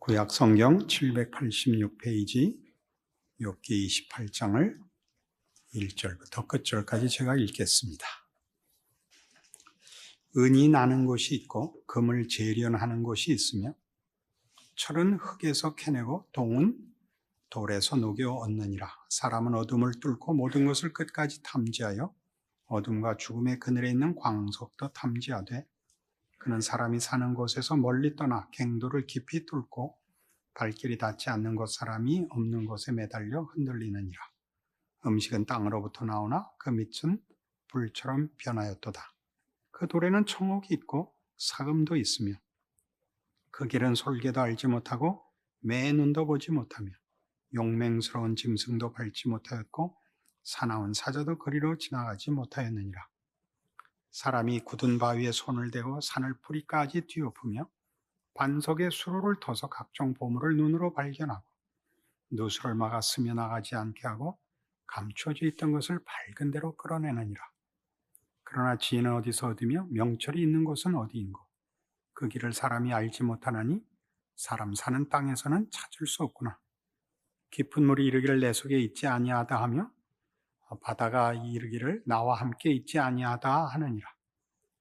구약 성경 786페이지 욥기 28장을 1절부터 끝절까지 제가 읽겠습니다. 은이 나는 곳이 있고 금을 재련하는 곳이 있으며 철은 흙에서 캐내고 동은 돌에서 녹여 얻느니라. 사람은 어둠을 뚫고 모든 것을 끝까지 탐지하여 어둠과 죽음의 그늘에 있는 광석도 탐지하되 그는 사람이 사는 곳에서 멀리 떠나 갱도를 깊이 뚫고 발길이 닿지 않는 곳 사람이 없는 곳에 매달려 흔들리느니라. 음식은 땅으로부터 나오나 그 밑은 불처럼 변하였도다. 그 돌에는 청옥이 있고 사금도 있으며 그 길은 솔개도 알지 못하고 매 눈도 보지 못하며 용맹스러운 짐승도 밟지 못하였고 사나운 사자도 거리로 지나가지 못하였느니라. 사람이 굳은 바위에 손을 대고 산을 뿌리까지 뒤엎으며 반석에 수로를 터서 각종 보물을 눈으로 발견하고 누수를 막아 스며나가지 않게 하고 감춰져 있던 것을 밝은 대로 끌어내느니라. 그러나 지혜는 어디서 얻으며 명철이 있는 곳은 어디인고 그 길을 사람이 알지 못하나니 사람 사는 땅에서는 찾을 수 없구나. 깊은 물이 이르기를 내 속에 있지 아니하다 하며 바다가 이르기를 나와 함께 있지 아니하다 하느니라.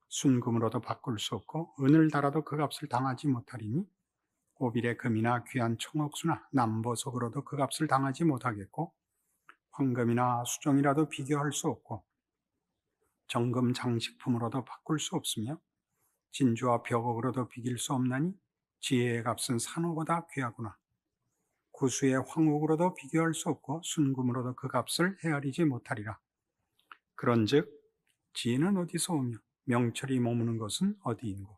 순금으로도 바꿀 수 없고 은을 달아도 그 값을 당하지 못하리니 오빌의 금이나 귀한 청옥수나 남보석으로도 그 값을 당하지 못하겠고 황금이나 수정이라도 비교할 수 없고 정금 장식품으로도 바꿀 수 없으며 진주와 벽옥으로도 비길 수 없나니 지혜의 값은 산호보다 귀하구나. 구수의 황옥으로도 비교할 수 없고 순금으로도 그 값을 헤아리지 못하리라. 그런즉 지혜는 어디서 오며 명철이 머무는 것은 어디인고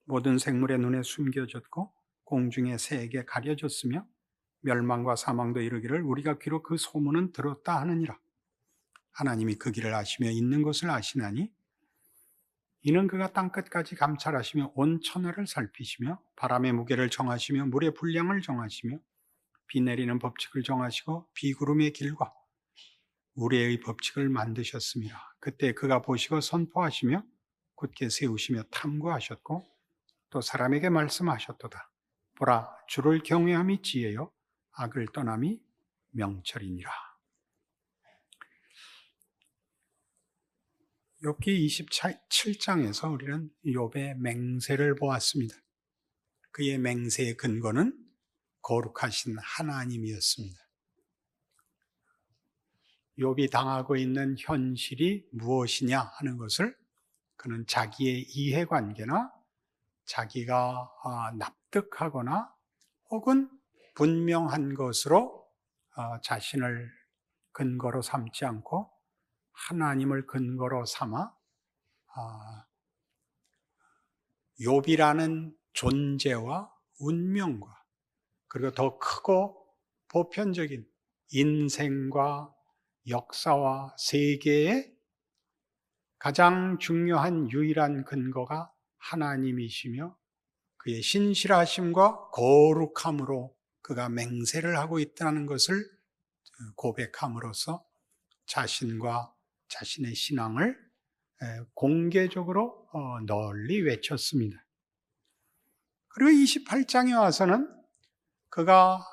모든 생물의 눈에 숨겨졌고 공중의 새에게 가려졌으며 멸망과 사망도 이르기를 우리가 귀로 그 소문은 들었다 하느니라. 하나님이 그 길을 아시며 있는 것을 아시나니 이는 그가 땅끝까지 감찰하시며 온 천하를 살피시며 바람의 무게를 정하시며 물의 분량을 정하시며 비 내리는 법칙을 정하시고 비구름의 길과 우레의 법칙을 만드셨습니다. 그때 그가 보시고 선포하시며 굳게 세우시며 탐구하셨고 또 사람에게 말씀하셨도다. 보라, 주를 경외함이 지혜요 악을 떠남이 명철이니라. 욥기 27장에서 우리는 욥의 맹세를 보았습니다. 그의 맹세의 근거는 거룩하신 하나님이었습니다. 욥이 당하고 있는 현실이 무엇이냐 하는 것을 그는 자기의 이해관계나 자기가 납득하거나 혹은 분명한 것으로 자신을 근거로 삼지 않고 하나님을 근거로 삼아 욥이라는 존재와 운명과 그리고 더 크고 보편적인 인생과 역사와 세계의 가장 중요한 유일한 근거가 하나님이시며 그의 신실하심과 거룩함으로 그가 맹세를 하고 있다는 것을 고백함으로써 자신과 자신의 신앙을 공개적으로 널리 외쳤습니다. 그리고 28장에 와서는 그가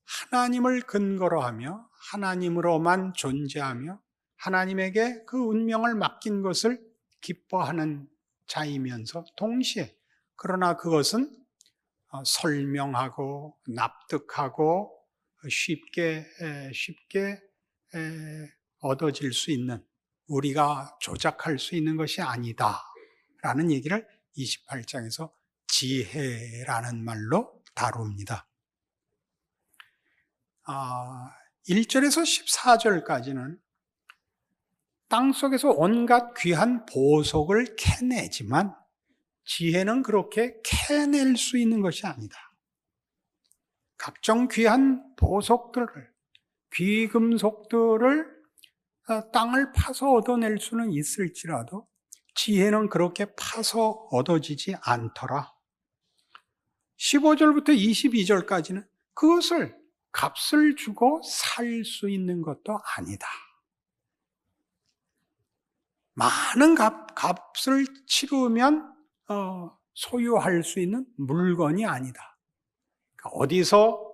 하나님을 근거로 하며 하나님으로만 존재하며 하나님에게 그 운명을 맡긴 것을 기뻐하는 자이면서 동시에 그러나 그것은 설명하고 납득하고 쉽게 얻어질 수 있는 우리가 조작할 수 있는 것이 아니다 라는 얘기를 28장에서 지혜라는 말로 다룹니다. 1절에서 14절까지는 땅속에서 온갖 귀한 보석을 캐내지만 지혜는 그렇게 캐낼 수 있는 것이 아니다. 각종 귀한 보석들을, 귀금속들을 땅을 파서 얻어낼 수는 있을지라도 지혜는 그렇게 파서 얻어지지 않더라. 15절부터 22절까지는 그것을 값을 주고 살 수 있는 것도 아니다. 많은 값을 치르면 소유할 수 있는 물건이 아니다. 어디서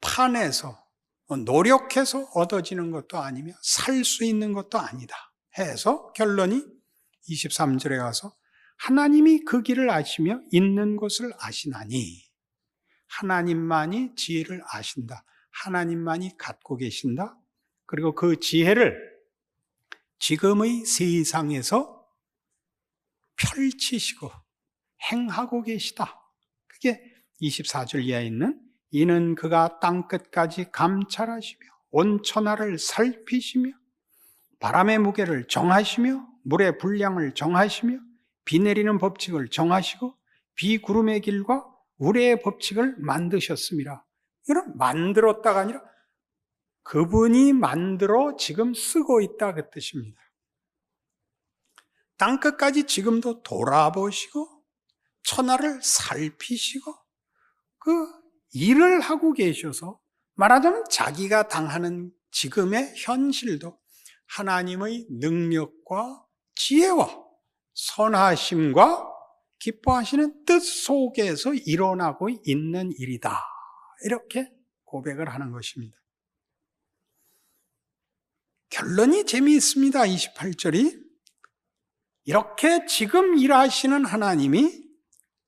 판에서 노력해서 얻어지는 것도 아니며 살 수 있는 것도 아니다 해서 결론이 23절에 가서 하나님이 그 길을 아시며 있는 곳을 아시나니 하나님만이 지혜를 아신다. 하나님만이 갖고 계신다. 그리고 그 지혜를 지금의 세상에서 펼치시고 행하고 계시다. 그게 24절 이하에 있는 이는 그가 땅끝까지 감찰하시며 온 천하를 살피시며 바람의 무게를 정하시며 물의 분량을 정하시며 비 내리는 법칙을 정하시고 비구름의 길과 우레의 법칙을 만드셨습니다. 이건 만들었다가 아니라 그분이 만들어 지금 쓰고 있다 그 뜻입니다. 땅끝까지 지금도 돌아보시고 천하를 살피시고 그 일을 하고 계셔서 말하자면 자기가 당하는 지금의 현실도 하나님의 능력과 지혜와 선하심과 기뻐하시는 뜻 속에서 일어나고 있는 일이다. 이렇게 고백을 하는 것입니다. 결론이 재미있습니다. 28절이 이렇게 지금 일하시는 하나님이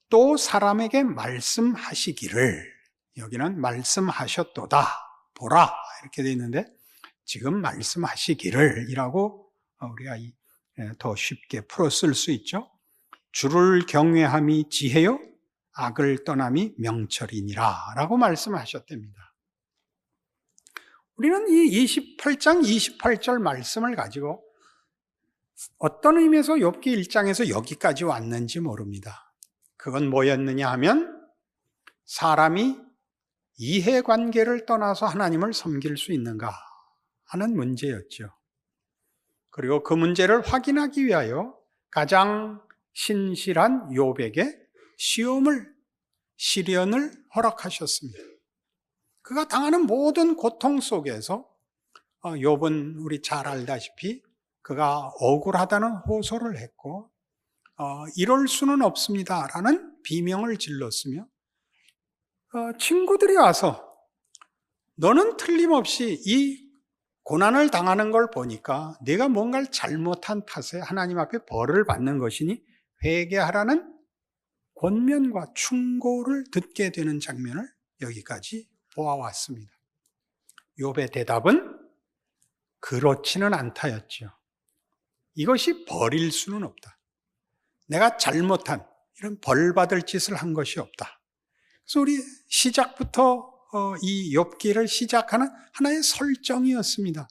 또 사람에게 말씀하시기를 여기는 말씀하셨도다 보라 이렇게 되어 있는데 지금 말씀하시기를 이라고 우리가 더 쉽게 풀어 쓸 수 있죠. 주를 경외함이 지혜요 악을 떠남이 명철이니라 라고 말씀하셨답니다. 우리는 이 28장 28절 말씀을 가지고 어떤 의미에서 욥기 1장에서 여기까지 왔는지 모릅니다. 그건 뭐였느냐 하면 사람이 이해관계를 떠나서 하나님을 섬길 수 있는가 하는 문제였죠. 그리고 그 문제를 확인하기 위하여 가장 신실한 욥에게 시련을 허락하셨습니다. 그가 당하는 모든 고통 속에서 욥은 우리 잘 알다시피 그가 억울하다는 호소를 했고 이럴 수는 없습니다라는 비명을 질렀으며 친구들이 와서 너는 틀림없이 이 고난을 당하는 걸 보니까 네가 뭔가를 잘못한 탓에 하나님 앞에 벌을 받는 것이니 회개하라는 권면과 충고를 듣게 되는 장면을 여기까지 보아왔습니다. 욥의 대답은 그렇지는 않다였죠. 이것이 벌일 수는 없다. 내가 잘못한 이런 벌받을 짓을 한 것이 없다. 그래서 우리 시작부터 이 욥기를 시작하는 하나의 설정이었습니다.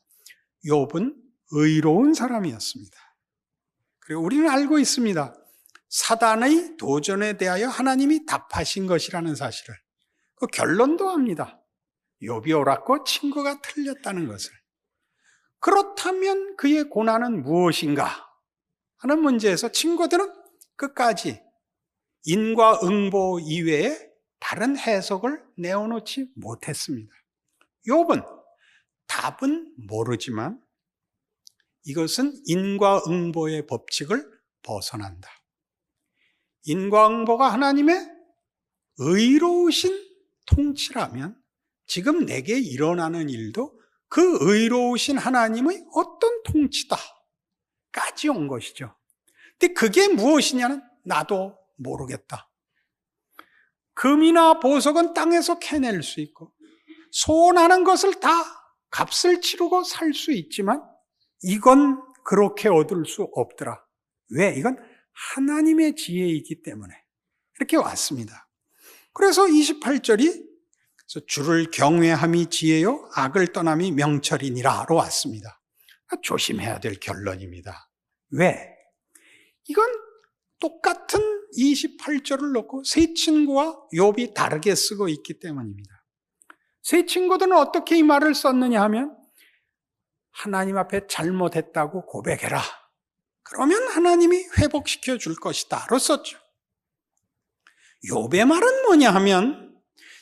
욥은 의로운 사람이었습니다. 그리고 우리는 알고 있습니다. 사단의 도전에 대하여 하나님이 답하신 것이라는 사실을 그 결론도 합니다. 욥이 옳았고 친구가 틀렸다는 것을. 그렇다면 그의 고난은 무엇인가 하는 문제에서 친구들은 끝까지 인과응보 이외에 다른 해석을 내어놓지 못했습니다. 욥은 답은 모르지만 이것은 인과응보의 법칙을 벗어난다. 인과응보가 하나님의 의로우신 통치라면 지금 내게 일어나는 일도 그 의로우신 하나님의 어떤 통치다까지 온 것이죠. 근데 그게 무엇이냐는 나도 모르겠다. 금이나 보석은 땅에서 캐낼 수 있고 소원하는 것을 다 값을 치르고 살 수 있지만 이건 그렇게 얻을 수 없더라. 왜? 이건 하나님의 지혜이기 때문에 이렇게 왔습니다. 그래서 28절이 주를 경외함이 지혜요 악을 떠남이 명철이니라로 왔습니다. 조심해야 될 결론입니다. 왜? 이건 똑같은 28절을 놓고 세 친구와 욥이 다르게 쓰고 있기 때문입니다. 세 친구들은 어떻게 이 말을 썼느냐 하면 하나님 앞에 잘못했다고 고백해라. 그러면 하나님이 회복시켜 줄 것이다 로 썼죠. 욥의 말은 뭐냐 하면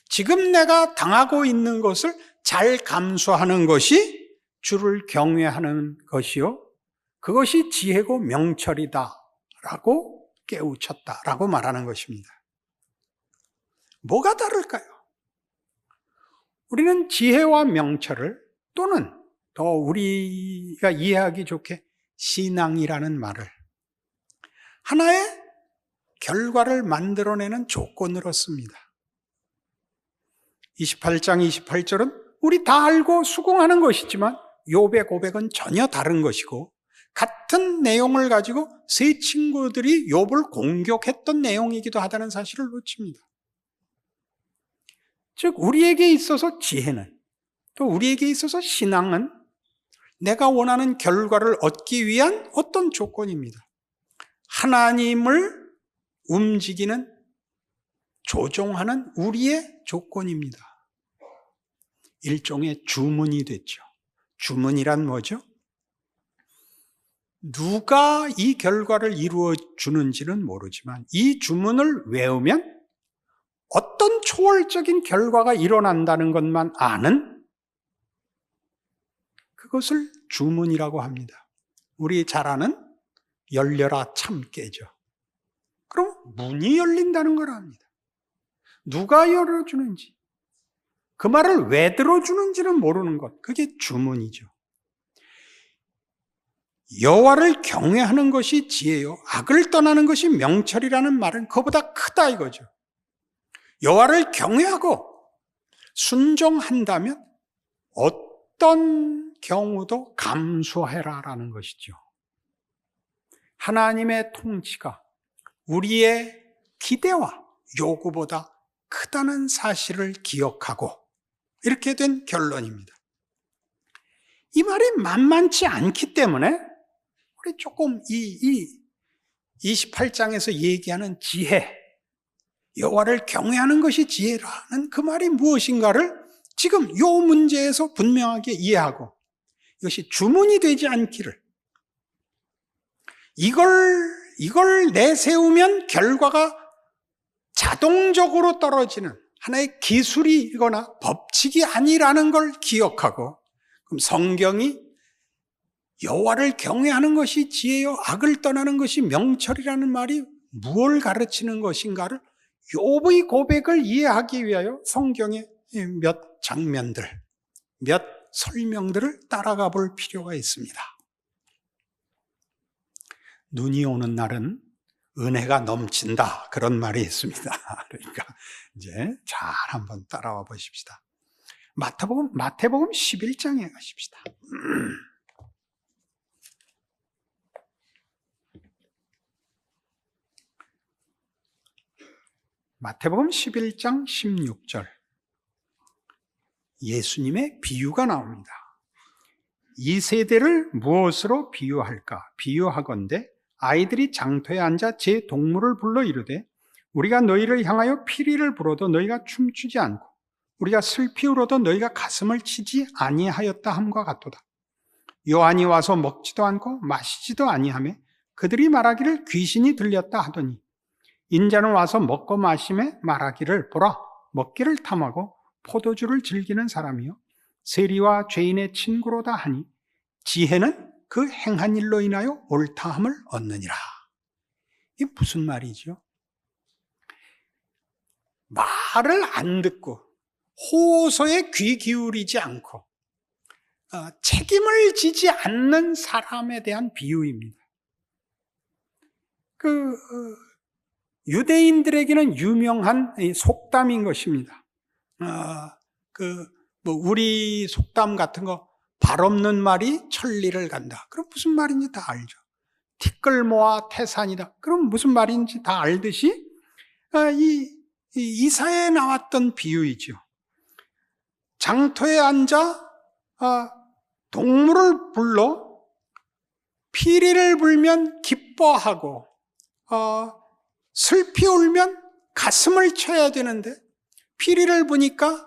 지금 내가 당하고 있는 것을 잘 감수하는 것이 주를 경외하는 것이요 그것이 지혜고 명철이다 라고 깨우쳤다 라고 말하는 것입니다. 뭐가 다를까요? 우리는 지혜와 명철을, 또는 더 우리가 이해하기 좋게 신앙이라는 말을 하나의 결과를 만들어내는 조건으로 씁니다. 28장 28절은 우리 다 알고 수긍하는 것이지만 욥의 고백은 전혀 다른 것이고, 같은 내용을 가지고 세 친구들이 욥을 공격했던 내용이기도 하다는 사실을 놓칩니다. 즉 우리에게 있어서 지혜는, 또 우리에게 있어서 신앙은 내가 원하는 결과를 얻기 위한 어떤 조건입니다. 하나님을 움직이는, 조종하는 우리의 조건입니다. 일종의 주문이 됐죠. 주문이란 뭐죠? 누가 이 결과를 이루어 주는지는 모르지만 이 주문을 외우면 어떤 초월적인 결과가 일어난다는 것만 아는, 그것을 주문이라고 합니다. 우리 잘 아는 열려라 참깨죠. 그럼 문이 열린다는 걸 압니다. 누가 열어주는지, 그 말을 왜 들어주는지는 모르는 것, 그게 주문이죠. 여호와를 경외하는 것이 지혜요 악을 떠나는 것이 명철이라는 말은 그보다 크다 이거죠. 여호와를 경외하고 순종한다면 어떤 경우도 감수해라라는 것이죠. 하나님의 통치가 우리의 기대와 요구보다 크다는 사실을 기억하고, 이렇게 된 결론입니다. 이 말이 만만치 않기 때문에 우리 조금 이 28장에서 얘기하는 지혜, 여호와를 경외하는 것이 지혜라는 그 말이 무엇인가를 지금 이 문제에서 분명하게 이해하고, 이것이 주문이 되지 않기를, 이걸 내세우면 결과가 자동적으로 떨어지는 하나의 기술이거나 법칙이 아니라는 걸 기억하고, 그럼 성경이 여호와를 경외하는 것이 지혜요 악을 떠나는 것이 명철이라는 말이 무엇을 가르치는 것인가를, 욥의 고백을 이해하기 위하여 성경의 몇 장면들, 몇 설명들을 따라가 볼 필요가 있습니다. 눈이 오는 날은 은혜가 넘친다, 그런 말이 있습니다. 그러니까 이제 잘 한번 따라와 보십시다. 마태복음 11장에 가십시다. 마태복음 11장 16절, 예수님의 비유가 나옵니다. 이 세대를 무엇으로 비유할까? 비유하건대 아이들이 장터에 앉아 제 동물을 불러 이르되, 우리가 너희를 향하여 피리를 불어도 너희가 춤추지 않고 우리가 슬피 울어도 너희가 가슴을 치지 아니하였다 함과 같도다. 요한이 와서 먹지도 않고 마시지도 아니하며 그들이 말하기를 귀신이 들렸다 하더니, 인자는 와서 먹고 마심에 말하기를 보라, 먹기를 탐하고 포도주를 즐기는 사람이요 세리와 죄인의 친구로다 하니 지혜는 그 행한 일로 인하여 옳다함을 얻느니라. 이게 무슨 말이죠? 말을 안 듣고 호소에 귀 기울이지 않고 책임을 지지 않는 사람에 대한 비유입니다. 유대인들에게는 유명한 속담인 것입니다. 우리 속담 같은 거, 발 없는 말이 천리를 간다. 그럼 무슨 말인지 다 알죠. 티끌모아 태산이다. 그럼 무슨 말인지 다 알듯이 이사야에 나왔던 비유이죠. 장터에 앉아 동물을 불러 피리를 불면 기뻐하고 슬피 울면 가슴을 쳐야 되는데, 피리를 부니까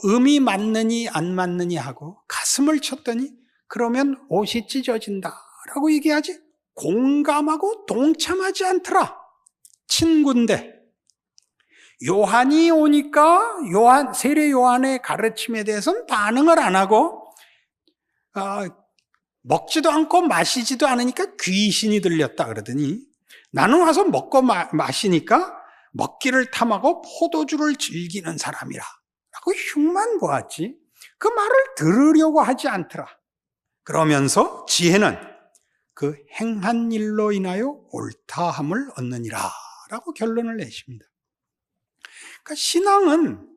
음이 맞느니 안 맞느니 하고 가슴을 쳤더니 그러면 옷이 찢어진다 라고 얘기하지 공감하고 동참하지 않더라. 친구인데 요한이 오니까 세례 요한의 가르침에 대해서는 반응을 안 하고 먹지도 않고 마시지도 않으니까 귀신이 들렸다 그러더니, 나는 와서 먹고 마시니까 먹기를 탐하고 포도주를 즐기는 사람이라 라고 흉만 보았지 그 말을 들으려고 하지 않더라. 그러면서 지혜는 그 행한 일로 인하여 옳다함을 얻느니라 라고 결론을 내십니다. 그러니까 신앙은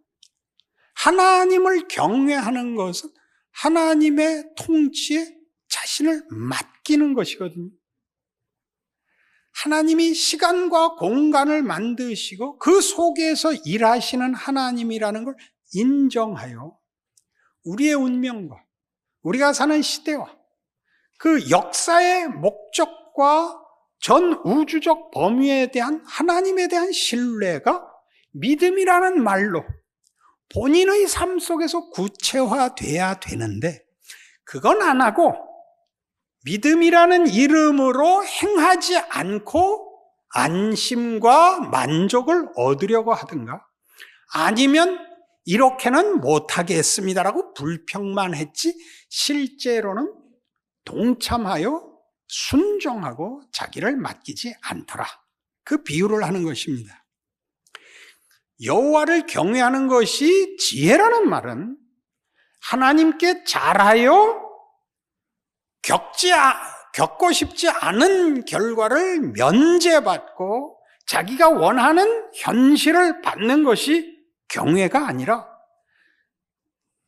하나님을 경외하는 것은 하나님의 통치에 자신을 맡기는 것이거든요. 하나님이 시간과 공간을 만드시고 그 속에서 일하시는 하나님이라는 걸 인정하여 우리의 운명과 우리가 사는 시대와 그 역사의 목적과 전 우주적 범위에 대한 하나님에 대한 신뢰가 믿음이라는 말로 본인의 삶 속에서 구체화돼야 되는데 그건 안 하고 믿음이라는 이름으로 행하지 않고 안심과 만족을 얻으려고 하든가 아니면 이렇게는 못하겠습니다라고 불평만 했지 실제로는 동참하여 순종하고 자기를 맡기지 않더라. 그 비유를 하는 것입니다. 여호와를 경외하는 것이 지혜라는 말은 하나님께 잘하여 겪고 싶지 않은 결과를 면제받고 자기가 원하는 현실을 받는 것이 경외가 아니라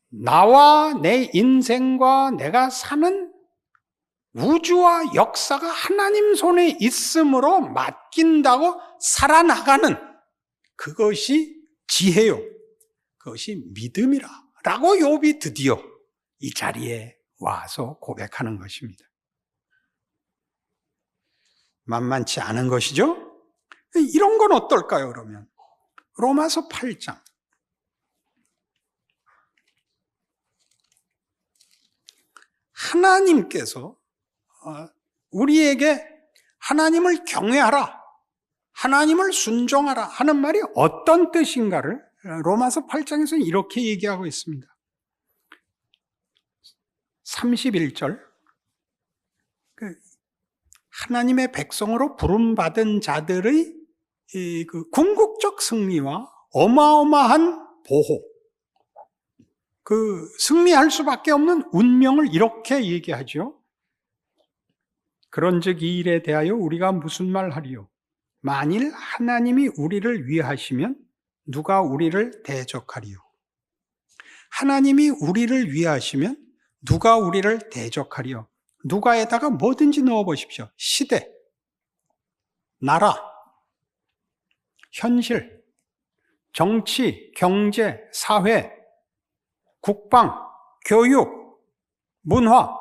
나와 내 인생과 내가 사는 우주와 역사가 하나님 손에 있으므로 맡긴다고 살아나가는 그것이 지혜요. 그것이 믿음이라 라고 욥이 드디어 이 자리에 와서 고백하는 것입니다. 만만치 않은 것이죠? 이런 건 어떨까요, 그러면? 로마서 8장. 하나님께서 우리에게 하나님을 경외하라, 하나님을 순종하라 하는 말이 어떤 뜻인가를 로마서 8장에서는 이렇게 얘기하고 있습니다. 31절 하나님의 백성으로 부름받은 자들의 그 궁극적 승리와 어마어마한 보호, 그 승리할 수밖에 없는 운명을 이렇게 얘기하죠. 그런즉 이 일에 대하여 우리가 무슨 말 하리요? 만일 하나님이 우리를 위하시면 누가 우리를 대적하리요? 하나님이 우리를 위하시면 누가 우리를 대적하리요? 누가에다가 뭐든지 넣어보십시오. 시대, 나라, 현실, 정치, 경제, 사회, 국방, 교육, 문화,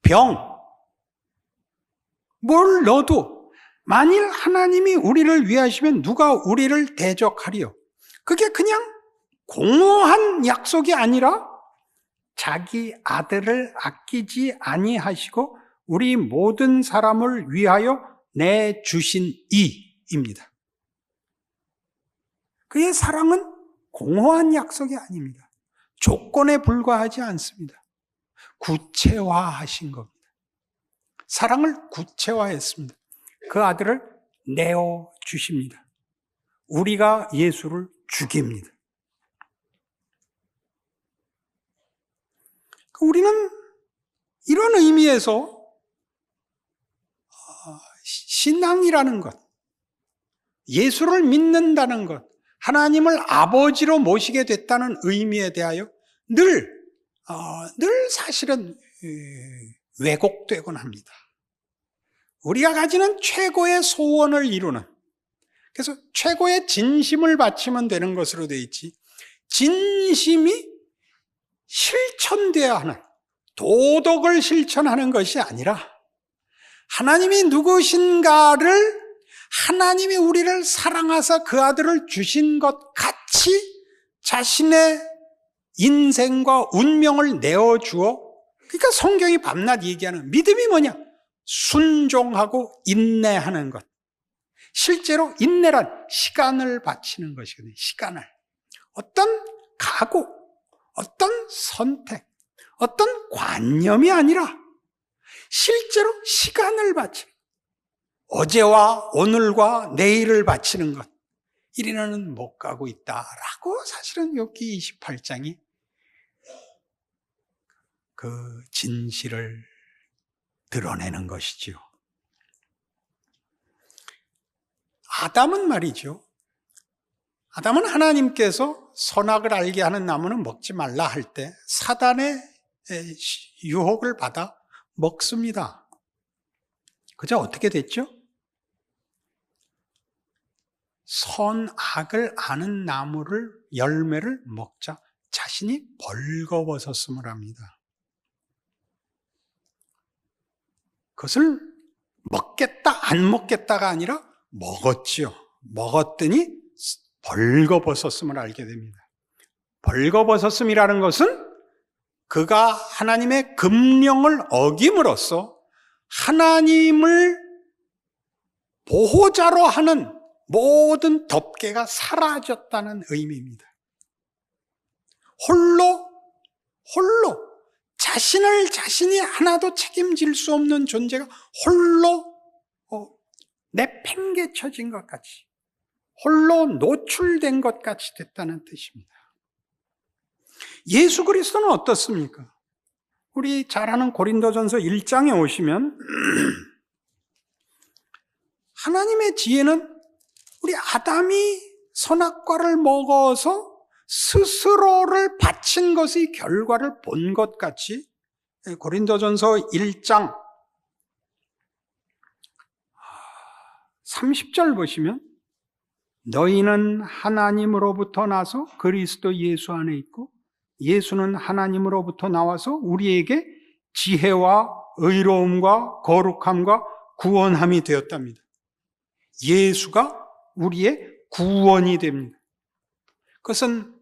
병, 뭘 넣어도 만일 하나님이 우리를 위하시면 누가 우리를 대적하리요? 그게 그냥 공허한 약속이 아니라 자기 아들을 아끼지 아니하시고 우리 모든 사람을 위하여 내주신 이입니다. 그의 사랑은 공허한 약속이 아닙니다. 조건에 불과하지 않습니다. 구체화하신 겁니다. 사랑을 구체화했습니다. 그 아들을 내어주십니다. 우리가 예수를 죽입니다. 우리는 이런 의미에서 신앙이라는 것, 예수를 믿는다는 것, 하나님을 아버지로 모시게 됐다는 의미에 대하여 늘 사실은 왜곡되곤 합니다. 우리가 가지는 최고의 소원을 이루는, 그래서 최고의 진심을 바치면 되는 것으로 되어 있지, 진심이 실천되어야 하는, 도덕을 실천하는 것이 아니라 하나님이 누구신가를, 하나님이 우리를 사랑하사 그 아들을 주신 것 같이 자신의 인생과 운명을 내어주어, 그러니까 성경이 밤낮 얘기하는 믿음이 뭐냐? 순종하고 인내하는 것. 실제로 인내란 시간을 바치는 것이거든요. 시간을. 어떤 각오, 어떤 선택, 어떤 관념이 아니라 실제로 시간을 바치는, 어제와 오늘과 내일을 바치는 것, 이리는 못 가고 있다라고 사실은 욥기 28장이 그 진실을 드러내는 것이지요. 아담은 말이죠. 아담은 하나님께서 선악을 알게 하는 나무는 먹지 말라 할 때 사단의 유혹을 받아 먹습니다. 그저 어떻게 됐죠? 선악을 아는 나무를 열매를 먹자 자신이 벌거벗었음을 합니다. 그것을 먹겠다 안 먹겠다가 아니라 먹었지요. 먹었더니 벌거벗었음을 알게 됩니다. 벌거벗었음이라는 것은 그가 하나님의 금령을 어김으로써 하나님을 보호자로 하는 모든 덮개가 사라졌다는 의미입니다. 홀로 자신이 하나도 책임질 수 없는 존재가 홀로 내팽개쳐진 것 같이, 홀로 노출된 것 같이 됐다는 뜻입니다. 예수 그리스도는 어떻습니까? 우리 잘 아는 고린도전서 1장에 오시면 하나님의 지혜는 우리 아담이 선악과를 먹어서 스스로를 바친 것의 결과를 본 것 같이 고린도전서 1장 30절 보시면 너희는 하나님으로부터 나서 그리스도 예수 안에 있고 예수는 하나님으로부터 나와서 우리에게 지혜와 의로움과 거룩함과 구원함이 되었답니다. 예수가 우리의 구원이 됩니다. 그것은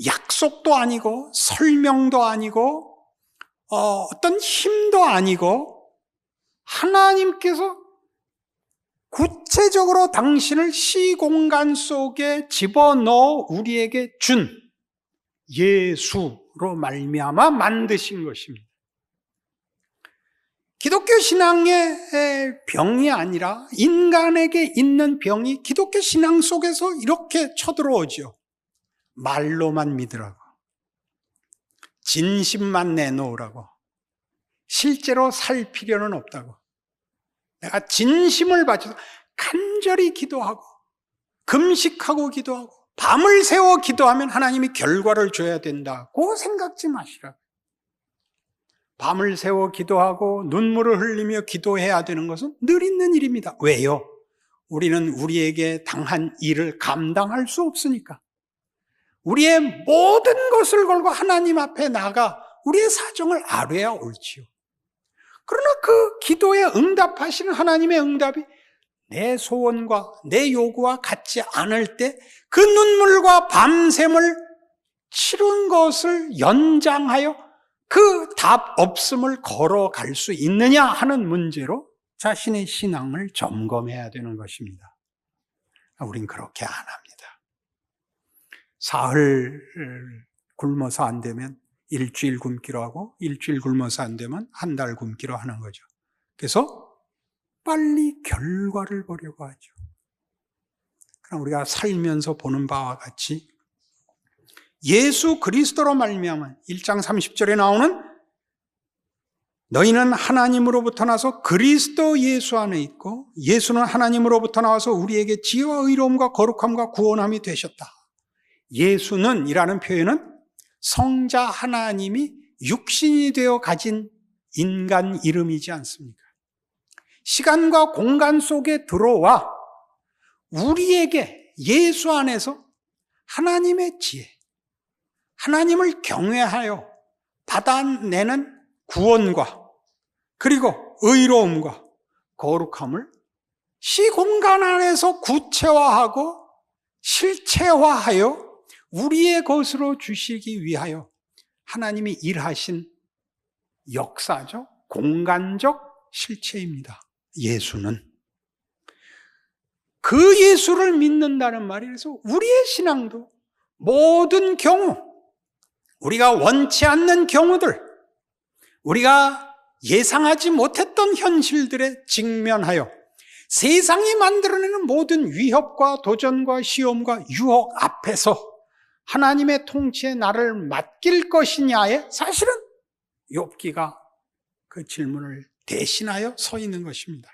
약속도 아니고 설명도 아니고 어떤 힘도 아니고 하나님께서 구체적으로 당신을 시공간 속에 집어넣어 우리에게 준 예수로 말미암아 만드신 것입니다. 기독교 신앙의 병이 아니라 인간에게 있는 병이 기독교 신앙 속에서 이렇게 쳐들어오죠. 말로만 믿으라고, 진심만 내놓으라고, 실제로 살 필요는 없다고, 내가 진심을 바쳐서 간절히 기도하고 금식하고 기도하고 밤을 새워 기도하면 하나님이 결과를 줘야 된다고 생각지 마시라고. 밤을 새워 기도하고 눈물을 흘리며 기도해야 되는 것은 늘 있는 일입니다. 왜요? 우리는 우리에게 당한 일을 감당할 수 없으니까. 우리의 모든 것을 걸고 하나님 앞에 나가 우리의 사정을 아뢰야 옳지요. 그러나 그 기도에 응답하시는 하나님의 응답이 내 소원과 내 요구와 같지 않을 때 그 눈물과 밤샘을 치른 것을 연장하여 그 답 없음을 걸어갈 수 있느냐 하는 문제로 자신의 신앙을 점검해야 되는 것입니다. 우린 그렇게 안 합니다. 사흘 굶어서 안 되면 일주일 굶기로 하고 일주일 굶어서 안 되면 한 달 굶기로 하는 거죠. 그래서 빨리 결과를 보려고 하죠. 그럼 우리가 살면서 보는 바와 같이 예수 그리스도로 말미암아 1장 30절에 나오는 너희는 하나님으로부터 나서 그리스도 예수 안에 있고 예수는 하나님으로부터 나와서 우리에게 지혜와 의로움과 거룩함과 구원함이 되셨다. 예수는 이라는 표현은 성자 하나님이 육신이 되어 가진 인간 이름이지 않습니까? 시간과 공간 속에 들어와 우리에게 예수 안에서 하나님의 지혜, 하나님을 경외하여 받아내는 구원과 그리고 의로움과 거룩함을 시공간 안에서 구체화하고 실체화하여 우리의 것으로 주시기 위하여 하나님이 일하신 역사적, 공간적 실체입니다. 예수는. 그 예수를 믿는다는 말이 그래서 우리의 신앙도 모든 경우, 우리가 원치 않는 경우들, 우리가 예상하지 못했던 현실들에 직면하여 세상이 만들어내는 모든 위협과 도전과 시험과 유혹 앞에서 하나님의 통치에 나를 맡길 것이냐에 사실은 욥기가 그 질문을 대신하여 서 있는 것입니다.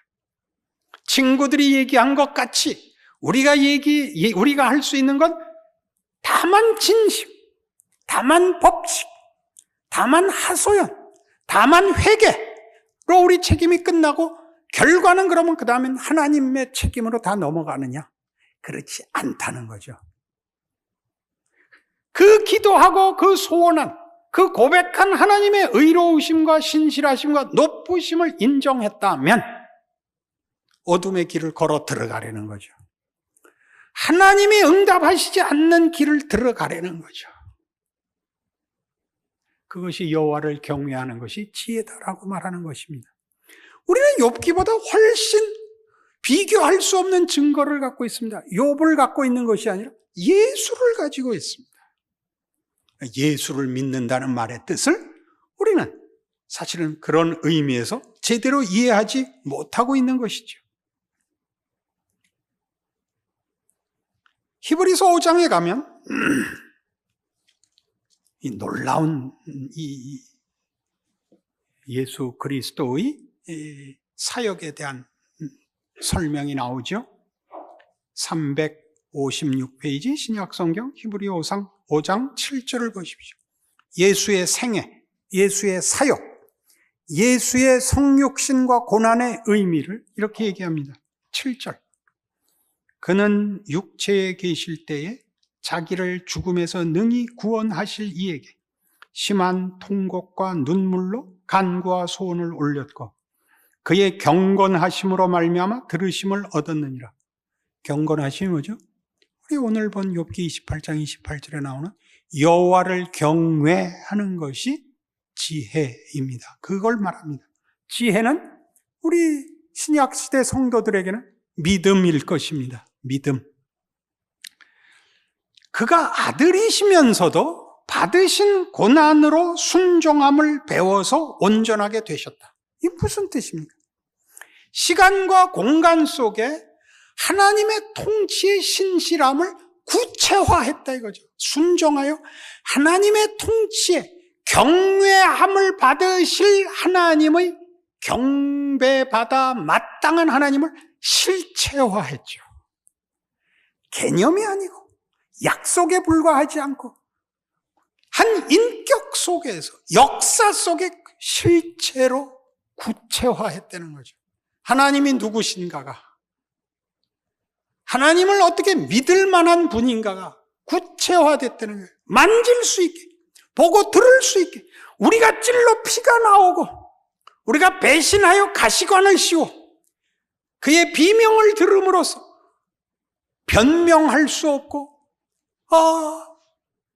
친구들이 얘기한 것 같이 우리가 할 수 있는 건 다만 진심, 다만 법칙, 다만 하소연, 다만 회개로 우리 책임이 끝나고 결과는 그러면 그 다음엔 하나님의 책임으로 다 넘어가느냐? 그렇지 않다는 거죠. 그 기도하고 그 소원한, 그 고백한 하나님의 의로우심과 신실하심과 높으심을 인정했다면 어둠의 길을 걸어 들어가려는 거죠. 하나님이 응답하시지 않는 길을 들어가려는 거죠. 그것이 여호와를 경외하는 것이 지혜다라고 말하는 것입니다. 우리는 욥기보다 훨씬 비교할 수 없는 증거를 갖고 있습니다. 욥을 갖고 있는 것이 아니라 예수를 가지고 있습니다. 예수를 믿는다는 말의 뜻을 우리는 사실은 그런 의미에서 제대로 이해하지 못하고 있는 것이죠. 히브리서 5장에 가면 이 놀라운 이 예수 그리스도의 사역에 대한 설명이 나오죠. 356페이지 신약성경 히브리 5장 7절을 보십시오. 예수의 생애, 예수의 사역, 예수의 성육신과 고난의 의미를 이렇게 얘기합니다. 7절. 그는 육체에 계실 때에 자기를 죽음에서 능히 구원하실 이에게 심한 통곡과 눈물로 간구와 소원을 올렸고 그의 경건하심으로 말미암아 들으심을 얻었느니라. 경건하심이 뭐죠? 우리 오늘 본 욥기 28장 28절에 나오는 여호와를 경외하는 것이 지혜입니다. 그걸 말합니다. 지혜는 우리 신약시대 성도들에게는 믿음일 것입니다. 믿음. 그가 아들이시면서도 받으신 고난으로 순종함을 배워서 온전하게 되셨다. 이게 무슨 뜻입니까? 시간과 공간 속에 하나님의 통치의 신실함을 구체화했다 이거죠. 순종하여 하나님의 통치에 경외함을 받으실 하나님의 경배받아 마땅한 하나님을 실체화했죠. 개념이 아니고 약속에 불과하지 않고 한 인격 속에서 역사 속에 실체로 구체화했다는 거죠. 하나님이 누구신가가, 하나님을 어떻게 믿을 만한 분인가가 구체화됐다는 거예요. 만질 수 있게, 보고 들을 수 있게, 우리가 찔러 피가 나오고 우리가 배신하여 가시관을 씌워 그의 비명을 들음으로써 변명할 수 없고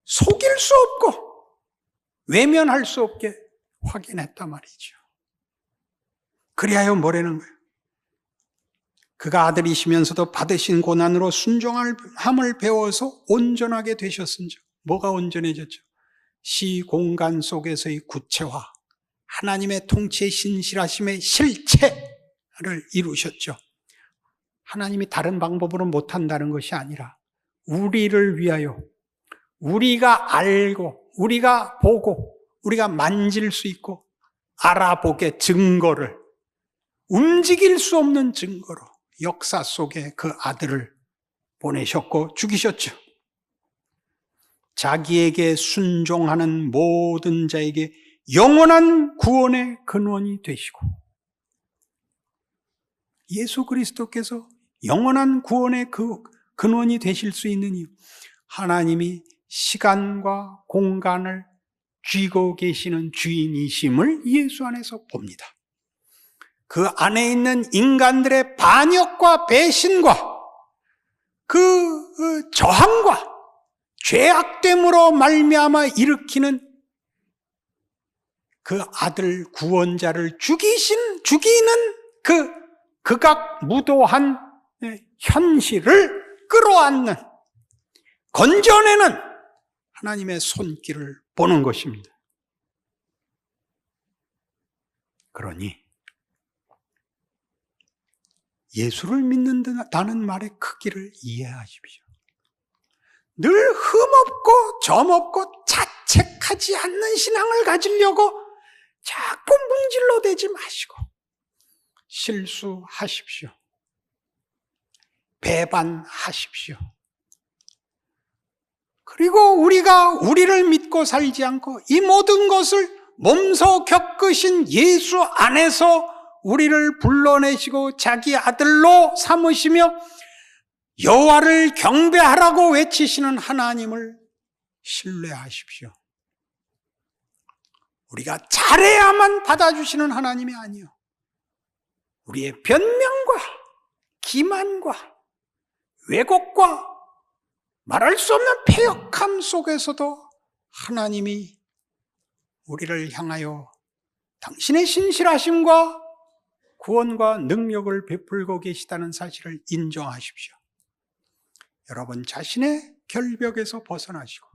속일 수 없고 외면할 수 없게 확인했단 말이죠. 그리하여 뭐라는 거예요? 그가 아들이시면서도 받으신 고난으로 순종함을 배워서 온전하게 되셨은즉. 뭐가 온전해졌죠? 시공간 속에서의 구체화, 하나님의 통치의 신실하심의 실체를 이루셨죠. 하나님이 다른 방법으로 못한다는 것이 아니라 우리를 위하여 우리가 알고 우리가 보고 우리가 만질 수 있고 알아보게 증거를, 움직일 수 없는 증거로 역사 속에 그 아들을 보내셨고 죽이셨죠. 자기에게 순종하는 모든 자에게 영원한 구원의 근원이 되시고, 예수 그리스도께서 영원한 구원의 그 근원이 되실 수 있는 이유, 하나님이 시간과 공간을 쥐고 계시는 주인이심을 예수 안에서 봅니다. 그 안에 있는 인간들의 반역과 배신과 그 저항과 죄악됨으로 말미암아 일으키는 그 아들 구원자를 죽이는 그 극악무도한 현실을 끌어안는, 건져내는 하나님의 손길을 보는 것입니다. 그러니 예수를 믿는다는 말의 크기를 이해하십시오. 늘 흠없고 점없고 자책하지 않는 신앙을 가지려고 자꾸 문질러 대지 마시고 실수하십시오. 배반하십시오. 그리고 우리가 우리를 믿고 살지 않고 이 모든 것을 몸소 겪으신 예수 안에서 우리를 불러내시고 자기 아들로 삼으시며 여호와를 경배하라고 외치시는 하나님을 신뢰하십시오. 우리가 잘해야만 받아주시는 하나님이 아니요, 우리의 변명과 기만과 왜곡과 말할 수 없는 패역함 속에서도 하나님이 우리를 향하여 당신의 신실하심과 구원과 능력을 베풀고 계시다는 사실을 인정하십시오. 여러분 자신의 결벽에서 벗어나시고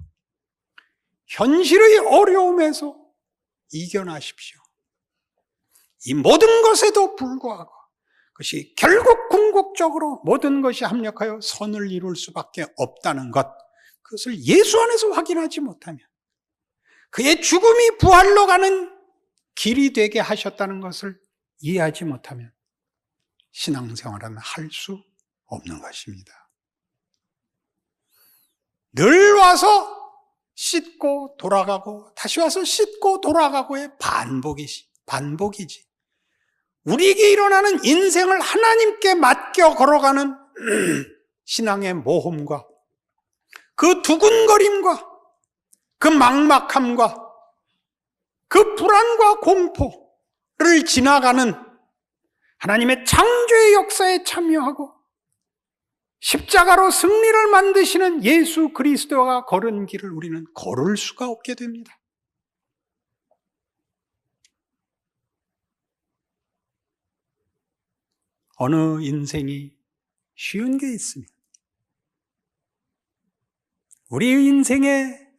현실의 어려움에서 이겨나십시오. 이 모든 것에도 불구하고 그것이 결국 궁극적으로 모든 것이 합력하여 선을 이룰 수밖에 없다는 것, 그것을 예수 안에서 확인하지 못하면, 그의 죽음이 부활로 가는 길이 되게 하셨다는 것을 이해하지 못하면 신앙생활은 할 수 없는 것입니다. 늘 와서 씻고 돌아가고 다시 와서 씻고 돌아가고의 반복이지. 우리에게 일어나는 인생을 하나님께 맡겨 걸어가는 신앙의 모험과 그 두근거림과 그 막막함과 그 불안과 공포를 지나가는 하나님의 창조의 역사에 참여하고 십자가로 승리를 만드시는 예수 그리스도가 걸은 길을 우리는 걸을 수가 없게 됩니다. 어느 인생이 쉬운 게 있습니다. 우리 인생의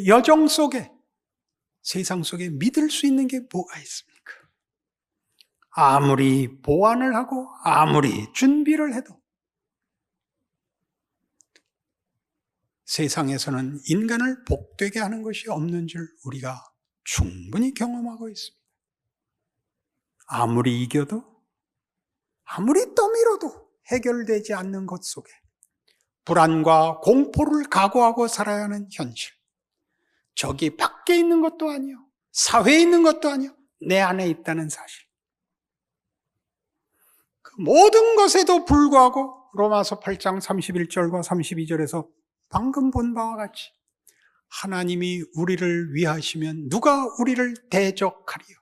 여정 속에, 세상 속에 믿을 수 있는 게 뭐가 있습니까? 아무리 보완을 하고 아무리 준비를 해도 세상에서는 인간을 복되게 하는 것이 없는 줄 우리가 충분히 경험하고 있습니다. 아무리 이겨도, 아무리 떠밀어도 해결되지 않는 것 속에 불안과 공포를 각오하고 살아야 하는 현실. 저기 밖에 있는 것도 아니요, 사회에 있는 것도 아니요, 내 안에 있다는 사실. 그 모든 것에도 불구하고 로마서 8장 31절과 32절에서 방금 본 바와 같이 하나님이 우리를 위하시면 누가 우리를 대적하리요?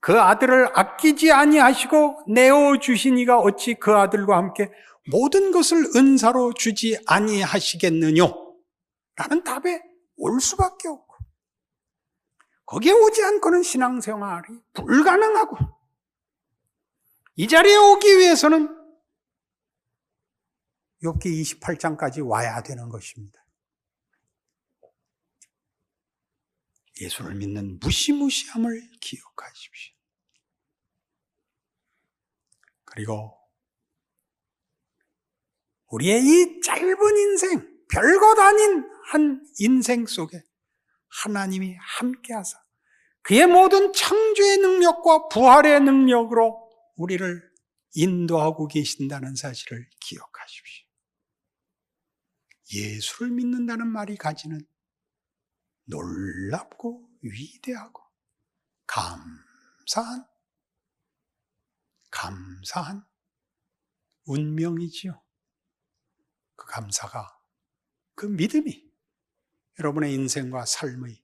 그 아들을 아끼지 아니하시고 내어주시니가 어찌 그 아들과 함께 모든 것을 은사로 주지 아니하시겠느뇨? 라는 답에 올 수밖에 없고, 거기에 오지 않고는 신앙생활이 불가능하고, 이 자리에 오기 위해서는 욥기 28장까지 와야 되는 것입니다. 예수를 믿는 무시무시함을 기억하십시오. 그리고 우리의 이 짧은 인생, 별것 아닌 한 인생 속에 하나님이 함께하사 그의 모든 창조의 능력과 부활의 능력으로 우리를 인도하고 계신다는 사실을 기억하십시오. 예수를 믿는다는 말이 가지는 놀랍고 위대하고 감사한 운명이지요. 그 감사가, 그 믿음이 여러분의 인생과 삶의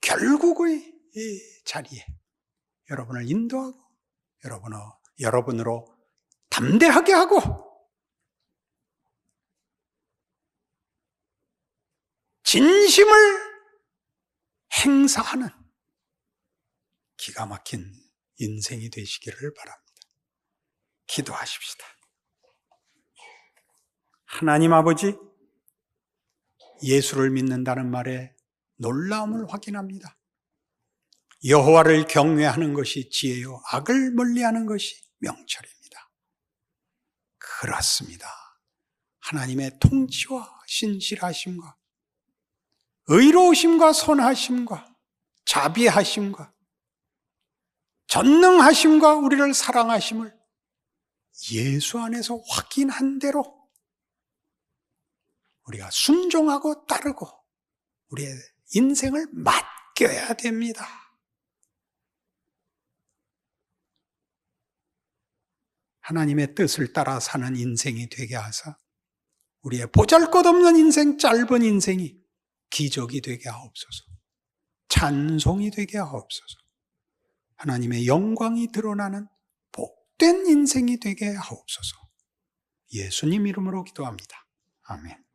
결국의 이 자리에 여러분을 인도하고 여러분으로 담대하게 하고 진심을 행사하는 기가 막힌 인생이 되시기를 바랍니다. 기도하십시다. 하나님 아버지, 예수를 믿는다는 말에 놀라움을 확인합니다. 여호와를 경외하는 것이 지혜요 악을 멀리하는 것이 명철입니다. 그렇습니다. 하나님의 통치와 신실하심과 의로우심과 선하심과 자비하심과 전능하심과 우리를 사랑하심을 예수 안에서 확인한 대로 우리가 순종하고 따르고 우리의 인생을 맡겨야 됩니다. 하나님의 뜻을 따라 사는 인생이 되게 하사 우리의 보잘것없는 인생, 짧은 인생이 기적이 되게 하옵소서. 찬송이 되게 하옵소서. 하나님의 영광이 드러나는 복된 인생이 되게 하옵소서. 예수님 이름으로 기도합니다. 아멘.